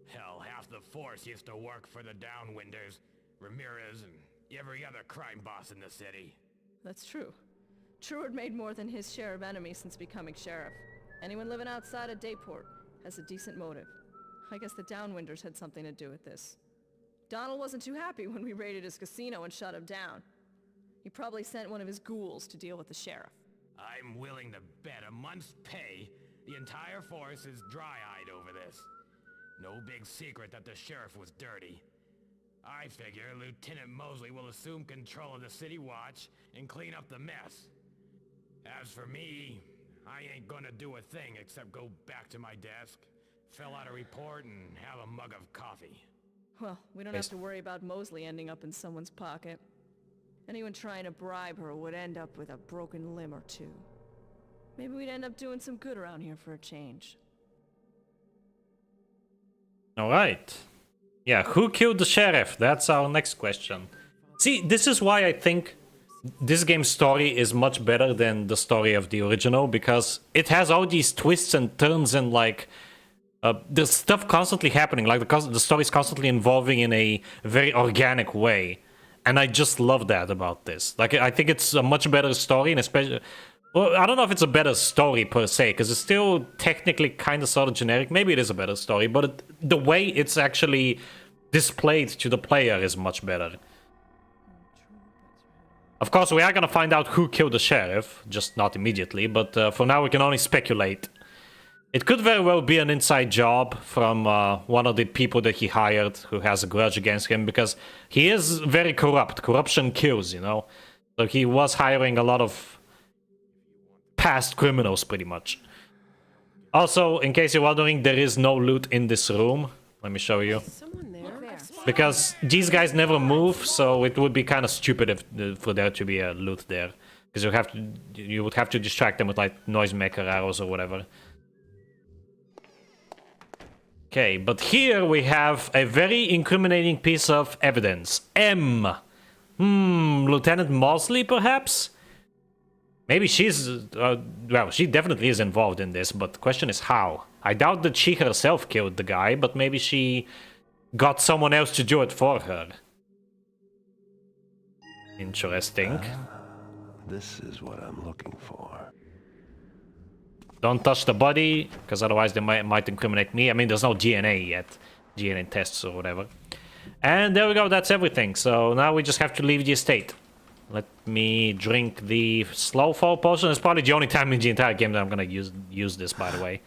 Speaker 6: Hell, half the force used to work for the Downwinders, Ramirez, and every other crime boss in the city.
Speaker 4: That's true. Truart made more than his share of enemies since becoming sheriff. Anyone living outside of Dayport has a decent motive. I guess the Downwinders had something to do with this. Donald wasn't too happy when we raided his casino and shut him down. He probably sent one of his ghouls to deal with the sheriff.
Speaker 6: I'm willing to bet a month's pay the entire force is dry-eyed over this. No big secret that the sheriff was dirty. I figure Lieutenant Mosley will assume control of the City Watch and clean up the mess. As for me, I ain't gonna do a thing except go back to my desk, fill out a report, and have a mug of coffee.
Speaker 4: Well, we don't have to worry about Mosley ending up in someone's pocket. Anyone trying to bribe her would end up with a broken limb or two. Maybe we'd end up doing some good around here for a change.
Speaker 1: Alright. Yeah, who killed the sheriff? That's our next question. See, this is why I think this game's story is much better than the story of the original, because it has all these twists and turns and like there's stuff constantly happening, like the story is constantly evolving in a very organic way, and I just love that about this. Like, I think it's a much better story, and especially, well, I don't know if it's a better story per se, because it's still technically kind of sort of generic. Maybe it is a better story, but the way it's actually displayed to the player is much better. Of course, we are gonna find out who killed the sheriff, just not immediately, but for now we can only speculate. It could very well be an inside job from one of the people that he hired who has a grudge against him, because he is very corrupt. Corruption kills, you know? So he was hiring a lot of past criminals, pretty much. Also, in case you're wondering, there is no loot in this room. Let me show you.
Speaker 9: Someone there.
Speaker 1: Because these guys never move, so it would be kind of stupid if, for there to be a loot there. Because you would have to distract them with like noisemaker arrows or whatever. Okay, but here we have a very incriminating piece of evidence. M. Lieutenant Mosley, perhaps? Maybe she's... well, she definitely is involved in this, but the question is how. I doubt that she herself killed the guy, but maybe she got someone else to do it for her. Interesting.
Speaker 2: This is what I'm looking for.
Speaker 1: Don't touch the body, because otherwise they might incriminate me. I mean, there's no DNA yet. DNA tests or whatever. And there we go, that's everything. So now we just have to leave the estate. Let me drink the slow fall potion. It's probably the only time in the entire game that I'm gonna use this, by the way.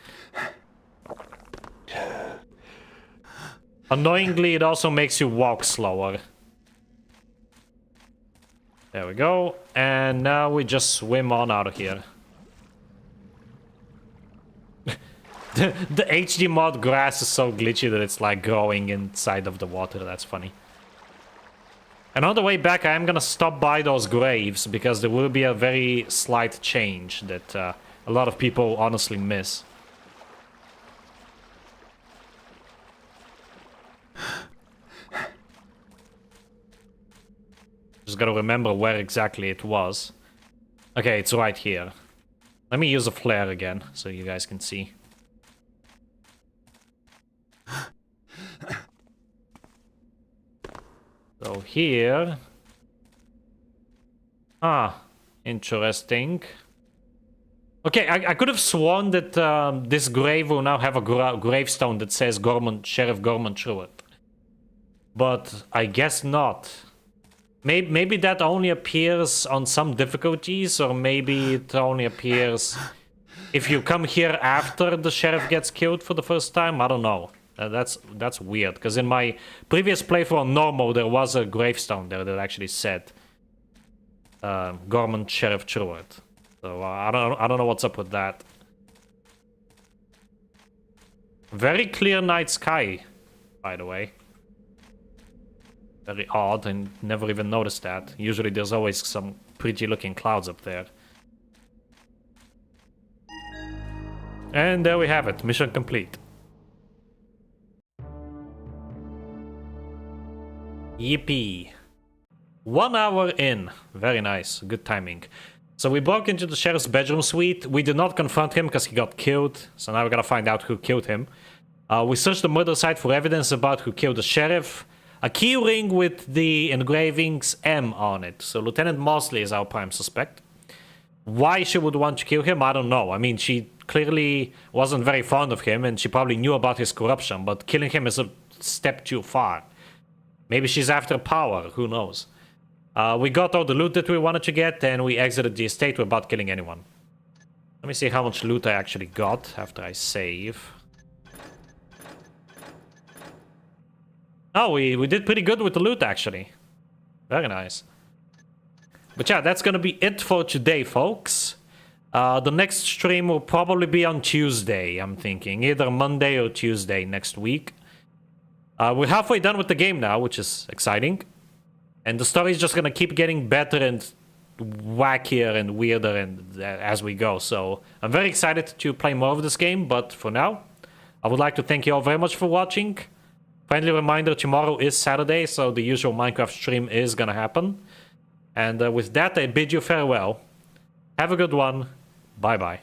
Speaker 1: Annoyingly, it also makes you walk slower. There we go. And now we just swim on out of here. The HD mod grass is so glitchy that it's like growing inside of the water. That's funny. And on the way back, I am gonna stop by those graves, because there will be a very slight change that a lot of people honestly miss. Just gotta remember where exactly it was. Okay, it's right here. Let me use a flare again, so you guys can see. So here... ah, interesting. Okay, I could have sworn that this grave will now have a gravestone that says Sheriff Gorman Truett. But I guess not. Maybe that only appears on some difficulties, or maybe it only appears if you come here after the sheriff gets killed for the first time. I don't know. That's weird, because in my previous playthrough on normal, there was a gravestone there that actually said Gorman Sheriff Truett. So I don't know what's up with that. Very clear night sky, by the way. Very odd, and never even noticed that. Usually there's always some pretty looking clouds up there. And there we have it, mission complete. Yippee. 1 hour in. Very nice, good timing. So we broke into the sheriff's bedroom suite. We did not confront him because he got killed, so now we gotta find out who killed him. We searched the murder site for evidence about who killed the sheriff. A key ring with the engravings M on it. So Lieutenant Mosley is our prime suspect. Why she would want to kill him, I don't know. I mean, she clearly wasn't very fond of him, and she probably knew about his corruption, but killing him is a step too far. Maybe she's after power, who knows. We got all the loot that we wanted to get, and we exited the estate without killing anyone. Let me see how much loot I actually got after I save. Oh, we did pretty good with the loot, actually. Very nice. But yeah, that's gonna be it for today, folks. The next stream will probably be on Tuesday, I'm thinking. Either Monday or Tuesday next week. We're halfway done with the game now, which is exciting. And the story is just gonna keep getting better and wackier and weirder and as we go. So I'm very excited to play more of this game, but for now, I would like to thank you all very much for watching. Friendly reminder, tomorrow is Saturday, so the usual Minecraft stream is gonna happen. And with that, I bid you farewell. Have a good one. Bye-bye.